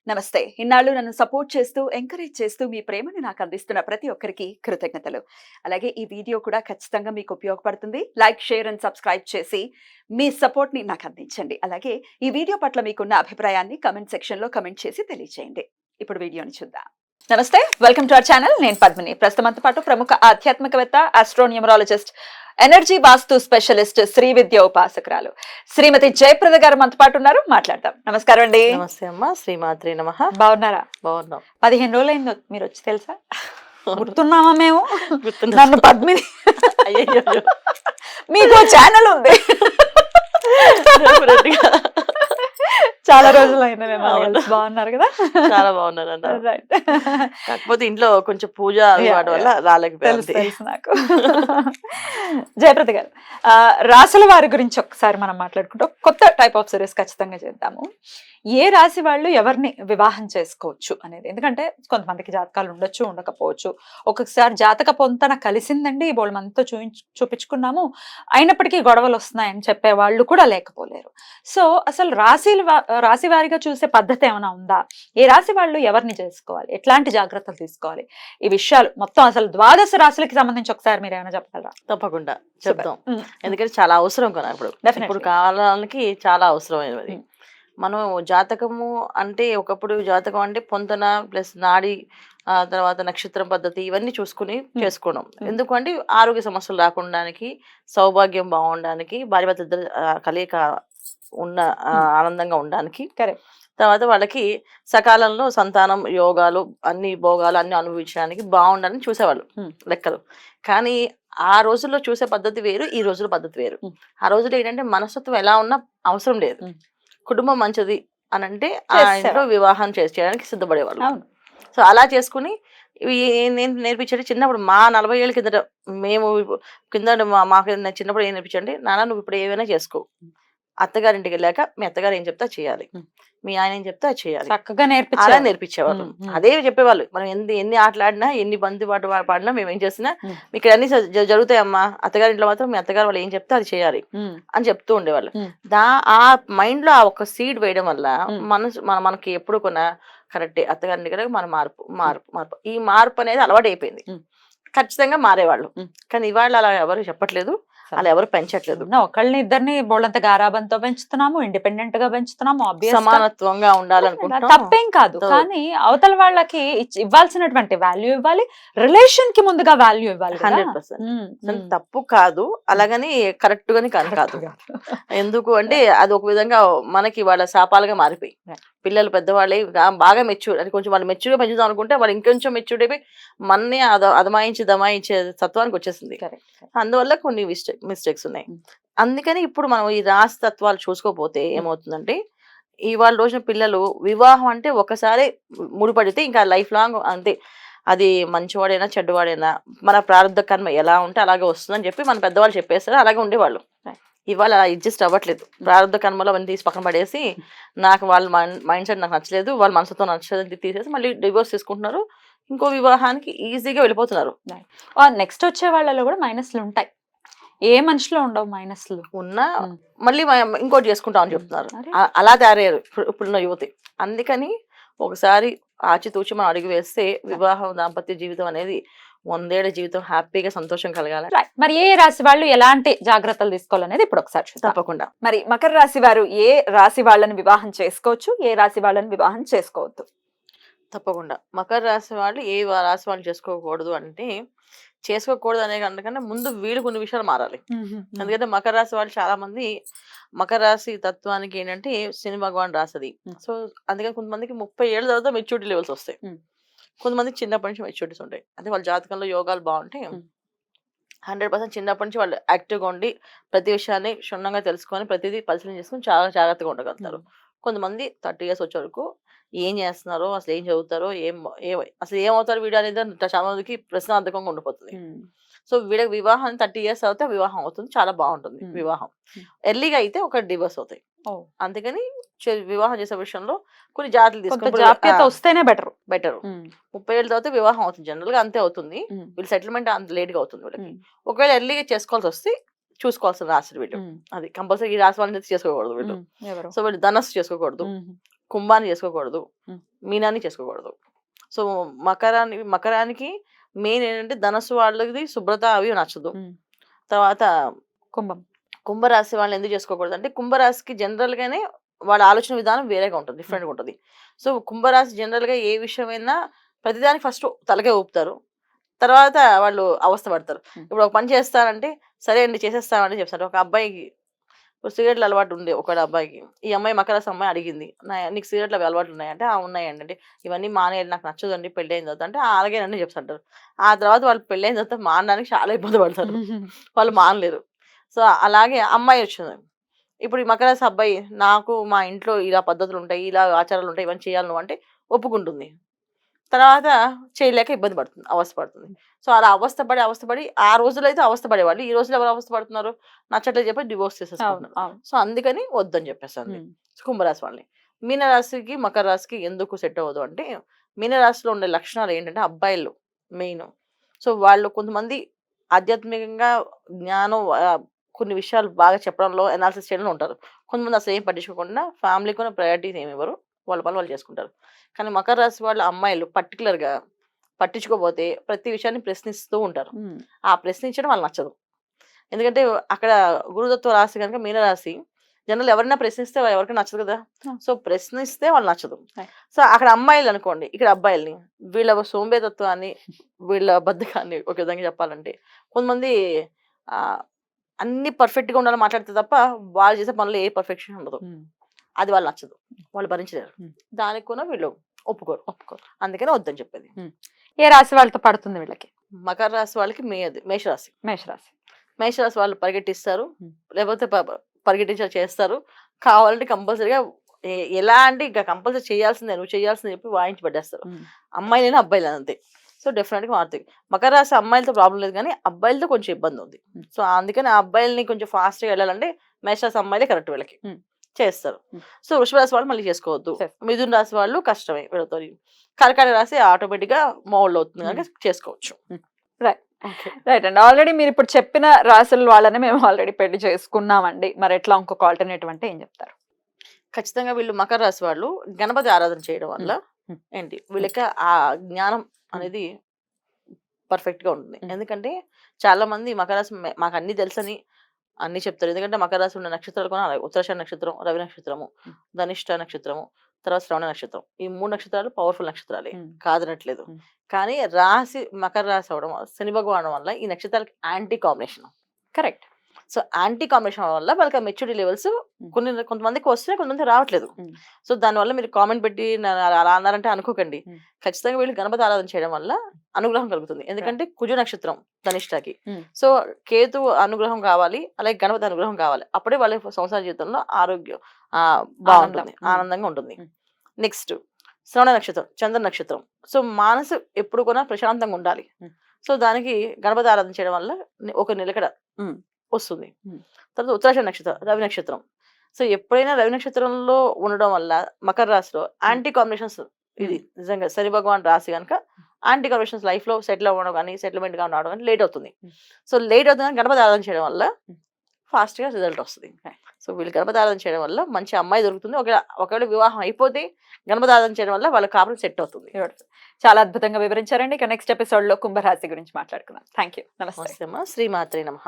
నమస్తే. ఇన్నాళ్ళు నన్ను సపోర్ట్ చేస్తూ, ఎంకరేజ్ చేస్తూ మీ ప్రేమని నాకు అందిస్తున్న ప్రతి ఒక్కరికి కృతజ్ఞతలు. అలాగే ఈ వీడియో కూడా ఖచ్చితంగా మీకు ఉపయోగపడుతుంది. లైక్, షేర్ అండ్ సబ్స్క్రైబ్ చేసి మీ సపోర్ట్‌ని నాకు అందించండి. అలాగే ఈ వీడియో పట్ల మీకున్న అభిప్రాయాన్ని కామెంట్ సెక్షన్‌లో కామెంట్ చేసి తెలియజేయండి. ఇప్పుడు వీడియోని చూద్దాం. నమస్తే. Welcome to our channel. నేను పద్మిని. ప్రస్తుతం మనతో పాటు ప్రముఖ ఆధ్యాత్మికవేత్త, ఆస్ట్రోన్యూమరాలజిస్ట్, ఎనర్జీ వాస్తు స్పెషలిస్ట్, శ్రీ విద్య ఉపాసకురాలు శ్రీమతి జయప్రద గారు మనతో పాటు ఉన్నారు. మాట్లాడదాం. నమస్కారం అండి. నమస్తే అమ్మా. శ్రీమాత్రే నమః. బాగున్నారా? బాగున్నాం. 15 రోజులైంది మీరు వచ్చి, తెలుసా? గుర్తున్నామా మేము? గుర్తున్నా. నన్ను పద్మిని. అయ్యయ్యో. మీకు ఛానల్ ఉంది. Definitely. చాలా రోజులైంది మేము అవును. బాగున్నారు కదా? చాలా బాగున్నారు అన్న. రైట్. కాకపోతే ఇంట్లో కొంచెం పూజ వాటి వల్ల రాలేకపోయింది. తెలుసు నాకు. జయప్రద గారు, రాశుల వారి గురించి ఒకసారి మనం మాట్లాడుకుంటాం. కొత్త టైప్ ఆఫ్ సిరీస్ ఖచ్చితంగా చేద్దాము. ఏ రాశి వాళ్ళు ఎవరిని వివాహం చేసుకోవచ్చు అనేది, ఎందుకంటే కొంతమందికి జాతకాలు ఉండొచ్చు, ఉండకపోవచ్చు. ఒక్కొక్కసారి జాతక పొంతన కలిసిందండి, బోళ్ళు మనతో చూపించుకున్నాము, అయినప్పటికీ గొడవలు వస్తున్నాయని చెప్పే వాళ్ళు కూడా లేకపోలేరు. సో అసలు రాశి వారిగా చూసే పద్ధతి ఏమైనా ఉందా? ఏ రాశి వాళ్ళు ఎవరిని చేసుకోవాలి, ఎట్లాంటి జాగ్రత్తలు తీసుకోవాలి, ఈ విషయాలు మొత్తం అసలు 12 రాశులకి సంబంధించి ఒకసారి మీరు ఏమైనా చెప్పగలరా? తప్పకుండా చెప్తాం. ఎందుకంటే చాలా అవసరం కదా ఇప్పుడు. ఇప్పుడు కాలానికి చాలా అవసరమైనది. మనం జాతకము అంటే, ఒకప్పుడు జాతకం అంటే పొంతన ప్లస్ నాడి, తర్వాత నక్షత్రం పద్ధతి ఇవన్నీ చూసుకుని చేసుకోవడం. ఎందుకంటే ఆరోగ్య సమస్యలు రాకుండానికి, సౌభాగ్యం బాగుండడానికి, భార్యాభర్త ఇద్దరు కలయిక ఉన్న ఆనందంగా ఉండడానికి, తర్వాత వాళ్ళకి సకాలంలో సంతానం, యోగాలు, అన్ని భోగాలు అన్ని అనుభవించడానికి బాగుండాలని చూసేవాళ్ళు లెక్కలు. కానీ ఆ రోజుల్లో చూసే పద్ధతి వేరు, ఈ రోజుల పద్ధతి వేరు. ఆ రోజుల్లో ఏంటంటే మనస్తత్వం ఎలా ఉన్నా అవసరం లేదు, కుటుంబం మంచిది అని అంటే ఆ ఇంట్లో వివాహం చేయడానికి సిద్ధపడేవాళ్ళు. సో అలా చేసుకుని నేను నేర్పించండి. చిన్నప్పుడు మా 40 ఏళ్ళ కిందట మేము మాకు చిన్నప్పుడు ఏం నేర్పించండి, నాన్న నువ్వు ఇప్పుడు ఏమైనా చేసుకో, అత్తగారింటికి వెళ్ళాక మీ అత్తగారు ఏం చెప్తా చేయాలి, మీ ఆయన ఏం చెప్తా చేయాలి, చక్కగా అలా నేర్పించేవాళ్ళు. అదే చెప్పేవాళ్ళు. మనం ఎన్ని ఆటలాడినా, ఎన్ని బంతి పాట పాడినా, మేము ఏం చేసినా మీకు అన్ని జరుగుతాయమ్మా, అత్తగారింట్లో మాత్రం మీ అత్తగారు వాళ్ళు ఏం చెప్తే అది చేయాలి అని చెప్తూ ఉండేవాళ్ళు. ఆ మైండ్ లో ఆ ఒక సీడ్ వేయడం వల్ల మనకి ఎప్పుడు కొన్నా కరెక్టే, అత్తగారింటి దగ్గర మన మార్పు ఈ మార్పు అనేది అలవాటు అయిపోయింది. ఖచ్చితంగా మారేవాళ్ళు. కానీ ఇవాళ అలా ఎవరు చెప్పట్లేదు, అలా ఎవరు పెంచట్లేదు. ఒకళ్ళని ఇద్దరిని బోళ్ళంత గారాబంతో పెంచుతున్నాము, ఇండిపెండెంట్ గా పెంచుతున్నాము, సమానత్వంగా ఉండాలనుకుంటున్నాం. తప్పేం కాదు. కానీ అవతల వాళ్ళకి ఇవ్వాల్సినటువంటి వాల్యూ ఇవ్వాలి, రిలేషన్ కి ముందుగా వాల్యూ ఇవ్వాలి. 100% తప్పు కాదు, అలాగని కరెక్ట్ గాని కాదు. ఎందుకు అంటే అది ఒక విధంగా మనకి వాళ్ళ శాపాలుగా మారిపోయి, పిల్లలు పెద్దవాళ్ళే బాగా మెచ్యూర్ అని కొంచెం వాళ్ళు మెచ్యూర్గా పెంచుదాం అనుకుంటే వాళ్ళు ఇంకొంచెం మెచ్యూర్డ్ అయిపోయి మన్నే దమాయించే తత్వానికి వచ్చేసింది. అందువల్ల కొన్ని మిస్టేక్స్ ఉన్నాయి. అందుకని ఇప్పుడు మనం ఈ రాశి తత్వాలు చూసుకోకపోతే ఏమవుతుందంటే, ఇవాళ రోజున పిల్లలు వివాహం అంటే ఒకసారి ముడిపడితే ఇంకా లైఫ్ లాంగ్ అంతే. అది మంచివాడైనా చెడ్డవాడైనా మన ప్రారంభ కర్మ ఎలా ఉంటే అలాగే వస్తుందని చెప్పి మన పెద్దవాళ్ళు చెప్పేస్తారు, అలాగే ఉండేవాళ్ళు. ఇవాళ అడ్జస్ట్ అవ్వట్లేదు. ప్రారంభ కర్మలో అవన్నీ తీసి పక్కన పడేసి, నాకు వాళ్ళ మైండ్ సెట్ నాకు నచ్చలేదు, వాళ్ళ మనసుతో నచ్చలేదు తీసేసి మళ్ళీ డివోర్స్ తీసుకుంటున్నారు, ఇంకో వివాహానికి ఈజీగా వెళ్ళిపోతున్నారు. నెక్స్ట్ వచ్చే వాళ్ళలో కూడా మైనస్లు ఉంటాయి, ఏ మనిషిలో ఉండవు మైనస్లు ఉన్నా మళ్ళీ ఇంకోటి చేసుకుంటామని చెప్తున్నారు. అలా తయారయ్యారు ఇప్పుడున్న యువతి. అందుకని ఒకసారి ఆచితూచి మనం అడుగు వేస్తే వివాహం, దాంపత్య జీవితం అనేది 100 ఏళ్ల జీవితం హ్యాపీగా సంతోషం కలగాలి. మరి ఏ రాశి వాళ్ళు ఎలాంటి జాగ్రత్తలు తీసుకోవాలనేది ఇప్పుడు ఒకసారి తప్పకుండా. మరి మకర రాశి వారు ఏ రాశి వాళ్ళని వివాహం చేసుకోవచ్చు, ఏ రాశి వాళ్ళని వివాహం చేసుకోవద్దు? తప్పకుండా మకర రాశి వాళ్ళు ఏ రాశి వాళ్ళు చేసుకోకూడదు అంటే, చేసుకోకూడదు అనే కన్నా ముందు వీళ్ళు కొన్ని విషయాలు మారాలి. ఎందుకంటే మకర రాశి వాళ్ళు చాలా మంది, మకర రాశి తత్వానికి ఏంటంటే శని భగవాన్ రాశిది. సో అందుకని కొంతమందికి 30 ఏళ్ళ తర్వాత మెచ్యూరిటీ లెవెల్స్ వస్తాయి, కొంతమందికి చిన్నప్పటి నుంచి మెచ్యూరిటీస్ ఉంటాయి. అంటే వాళ్ళ జాతకంలో యోగాలు బాగుంటాయి, 100% చిన్నప్పటి నుంచి వాళ్ళు యాక్టివ్గా ఉండి ప్రతి విషయాన్ని క్షుణ్ణంగా తెలుసుకొని ప్రతిదీ పరిశీలన చేసుకొని చాలా జాగ్రత్తగా ఉండగలుగుతారు. కొంతమంది 30 ఇయర్స్ వచ్చే వరకు ఏం చేస్తున్నారో, అసలు ఏం చదువుతారో, అసలు ఏమవుతారో వీడు అనేది చాలా మందికి ప్రశ్నార్థకంగా ఉండిపోతుంది. సో వీళ్ళకి వివాహం 30 ఇయర్స్ అవుతే వివాహం అవుతుంది, చాలా బాగుంటుంది వివాహం. ఎర్లీగా అయితే ఒక డివోర్స్ అవుతాయి. అందుకని వివాహం చేసే విషయంలో కొన్ని జాగ్రత్తలు తీసుకుంటే బెటర్. 30 ఏళ్ళ తర్వాత వివాహం అవుతుంది, జనరల్ గా అంతే అవుతుంది. వీళ్ళు సెటిల్మెంట్ అంత లేట్ గా అవుతుంది వీళ్ళకి. ఒకవేళ ఎర్లీగా చేసుకోవాల్సి వస్తే చూసుకోవాల్సిన రాశి వీళ్ళు. అది కంపల్సరీ ఈ రాశి వాళ్ళని చేసుకోకూడదు వీళ్ళు. సో వీళ్ళు ధనస్సు చేసుకోకూడదు, కుంభాన్ని చేసుకోకూడదు, Hmm. మీనాన్ని చేసుకోకూడదు. సో మకరానికి మెయిన్ ఏంటంటే ధనస్సు వాళ్ళది శుభ్రత అవి నచ్చదు. తర్వాత కుంభం. కుంభరాశి వాళ్ళని ఎందుకు చేసుకోకూడదు అంటే కుంభరాశికి జనరల్ గానే వాళ్ళ ఆలోచన విధానం వేరేగా ఉంటుంది, డిఫరెంట్ గా ఉంటుంది. సో కుంభరాశి జనరల్ గా ఏ విషయమైనా ప్రతిదానికి ఫస్ట్ తలకే ఊపుతారు, తర్వాత వాళ్ళు అవస్థ పడతారు. ఇప్పుడు ఒక పని చేస్తారంటే సరే అండి చేసేస్తామని చెప్తారు. ఒక అబ్బాయికి ఇప్పుడు సిగరెట్లు అలవాటు ఉంది ఒక అబ్బాయికి, ఈ అమ్మాయి మకర రాశి అమ్మాయి అడిగింది, నీకు సిగరెట్లు అవి అలవాటు ఉన్నాయంటే ఉన్నాయండి, అంటే ఇవన్నీ మానేయాలి నాకు నచ్చదండి పెళ్ళి అయిన తర్వాత అంటే అలాగేనండి చెప్తుంటారు. ఆ తర్వాత వాళ్ళు పెళ్ళి అయిన తర్వాత మానడానికి చాలా ఇబ్బంది పడతారు, వాళ్ళు మానలేరు. సో అలాగే అమ్మాయి వచ్చింది, ఇప్పుడు ఈ మకర రాశి అబ్బాయి నాకు మా ఇంట్లో ఇలా పద్ధతులు ఉంటాయి, ఇలా ఆచారాలు ఉంటాయి, ఇవన్నీ చేయాలి నువ్వు అంటే ఒప్పుకుంటుంది. తర్వాత చేయలేక ఇబ్బంది పడుతుంది, అవస్థ పడుతుంది. సో అలా అవస్థపడి ఆ రోజుల్లో అయితే అవస్థ పడేవాళ్ళు, ఈ రోజుల్లో ఎవరు అవస్థ పడుతున్నారు, నచ్చట్లేదు చెప్పి డివోర్స్ చేసేసుకుంటున్నారు. సో అందుకని వద్దని చెప్పేస్తాను కుంభరాశి వాళ్ళని. మీనరాశికి మకర రాశికి ఎందుకు సెట్ అవ్వదు అంటే మీనరాశిలో ఉండే లక్షణాలు ఏంటంటే అబ్బాయిలు మెయిన్. సో వాళ్ళు కొంతమంది ఆధ్యాత్మికంగా జ్ఞానం కొన్ని విషయాలు బాగా చెప్పడంలో అనాలిసిస్ చేయడంలో ఉంటారు. కొంతమంది అసలు ఏం పట్టించుకోకుండా ఫ్యామిలీకి ఉన్న ప్రయారిటీస్ ఏమి ఇవ్వరు, వాళ్ళ పని వాళ్ళు చేసుకుంటారు. కానీ మకర రాశి వాళ్ళ అమ్మాయిలు పర్టికులర్గా పట్టించుకోపోతే ప్రతి విషయాన్ని ప్రశ్నిస్తూ ఉంటారు. ఆ ప్రశ్నించడం వాళ్ళకి నచ్చదు. ఎందుకంటే అక్కడ గురుదత్వ రాశి కనుక మీనరాశి జనరల్ ఎవరైనా ప్రశ్నిస్తే ఎవరికి నచ్చదు కదా. సో ప్రశ్నిస్తే వాళ్ళు నచ్చదు. సో అక్కడ అమ్మాయిలు అనుకోండి, ఇక్కడ అబ్బాయిల్ని వీళ్ళ సోంబేతత్వాన్ని వీళ్ళ బద్ధకాన్ని ఒక విధంగా చెప్పాలంటే కొంతమంది అన్ని పర్ఫెక్ట్ గా ఉండాలని మాట్లాడితే తప్ప వాళ్ళు చేసే పనులు ఏ పర్ఫెక్షన్ ఉండదు, అది వాళ్ళు నచ్చదు, వాళ్ళు భరించలేరు. దానికి కూడా వీళ్ళు ఒప్పుకోరు. అందుకని వద్దని చెప్పేది. ఏ రాశి వాళ్ళతో పడుతుంది వీళ్ళకి? మకర రాశి వాళ్ళకి మేషరాశి. మేషరాశి వాళ్ళు పరిగెట్టిస్తారు, లేకపోతే పరిగెట్టించారు చేస్తారు, కావాలంటే కంపల్సరీగా ఎలా అంటే ఇంకా కంపల్సరీ చేయాల్సిందే, నువ్వు చేయాల్సిందే చెప్పి వాయించి పట్టేస్తారు. అమ్మాయిలైనా అబ్బాయిలైనా అంతే. సో డెఫినెట్గా మారుతాయి. మకర రాశి అమ్మాయిలతో ప్రాబ్లం లేదు, కానీ అబ్బాయిలతో కొంచెం ఇబ్బంది ఉంది. సో అందుకని ఆ అబ్బాయిల్ని కొంచెం ఫాస్ట్గా వెళ్ళాలంటే మేషరాశి అమ్మాయిలే కరెక్ట్ వీళ్ళకి చేస్తారు. సో వృషభ రాశి వాళ్ళు మళ్ళీ చేసుకోవద్దు, మిథున రాశి వాళ్ళు కష్టమే వీళ్ళతో. కర్కాటక రాశి ఆటోమేటిక్ గా మోల్డ్ అవుతుంది కనుక చేసుకోవచ్చు. రైట్ అండి. ఆల్రెడీ మీరు ఇప్పుడు చెప్పిన రాశుల వాళ్ళని మేము ఆల్రెడీ పెళ్లి చేసుకున్నామండి, మరి ఎట్లా ఇంకొక ఆల్టర్నేటివ్ అంటే ఏం చెప్తారు? ఖచ్చితంగా వీళ్ళు మకర రాశి వాళ్ళు గణపతి ఆరాధన చేయడం వల్ల ఏంటి వీళ్ళకి ఆ జ్ఞానం అనేది పర్ఫెక్ట్ గా ఉంటుంది. ఎందుకంటే చాలా మంది మకర రాశి మాకు అన్ని తెలుసని అన్ని చెప్తారు. ఎందుకంటే మకర రాశి ఉన్న నక్షత్రాలు కూడా ఉత్తరాషాఢ నక్షత్రం, రవి నక్షత్రము, ధనిష్ట నక్షత్రము, తర్వాత శ్రవణ నక్షత్రం, ఈ 3 నక్షత్రాలు పవర్ఫుల్ నక్షత్రాలే, కాదనట్లేదు. కానీ రాశి మకర రాశి అవడం వల్ల శని భగవాన్ వల్ల ఈ నక్షత్రాలకి anti combination. Correct. So anti combination వల్ల వాళ్ళకి మెచ్యూరిటీ లెవెల్స్ కొంతమందికి వస్తున్నాయి, కొంతమంది రావట్లేదు. సో దానివల్ల మీరు కామెంట్ పెట్టి అలా అన్నారంటే అనుకోకండి. ఖచ్చితంగా వీళ్ళు గణపతి ఆరాధన చేయడం వల్ల అనుగ్రహం కలుగుతుంది. ఎందుకంటే కుజ నక్షత్రం ధనిష్టకి, సో కేతు అనుగ్రహం కావాలి, అలాగే గణపతి అనుగ్రహం కావాలి, అప్పుడే వాళ్ళ సంసార జీవితంలో ఆరోగ్యం బాగుంటుంది, ఆనందంగా ఉంటుంది. నెక్స్ట్ శ్రవణ నక్షత్రం, చంద్ర నక్షత్రం. సో మనసు ఎప్పుడు కూడా ప్రశాంతంగా ఉండాలి. సో దానికి గణపతి ఆరాధన చేయడం వల్ల ఒక నిలకడ వస్తుంది. తర్వాత ఉత్తరాషాఢ నక్షత్రం, రవి నక్షత్రం. సో ఎప్పుడైనా రవి నక్షత్రంలో ఉండడం వల్ల మకర రాశిలో యాంటీ కాంబినేషన్స్, ఇది నిజంగా శని భగవాన్ రాశి కనుక యాంటీ కాంబినేషన్స్ లైఫ్ లో సెటిల్ అవ్వడం కానీ సెటిల్మెంట్ గా ఉండడం కానీ లేట్ అవుతుంది. సో లేట్ అవుతుంది కానీ గణపతి ఆరాధన చేయడం వల్ల ఫాస్ట్ గా రిజల్ట్ వస్తుంది. సో వీళ్ళు గణపతి ఆరాధన చేయడం వల్ల మంచి అమ్మాయి దొరుకుతుంది. ఒకవేళ వివాహం అయిపోతే గణపతి ఆరాధన చేయడం వల్ల వాళ్ళ కాపురం సెట్ అవుతుంది. చాలా అద్భుతంగా వివరించారండి. ఇక నెక్స్ట్ ఎపిసోడ్ లో కుంభరాశి గురించి మాట్లాడుకుందాం. Thank you. నమస్తే. శ్రీమాత్రే నమః.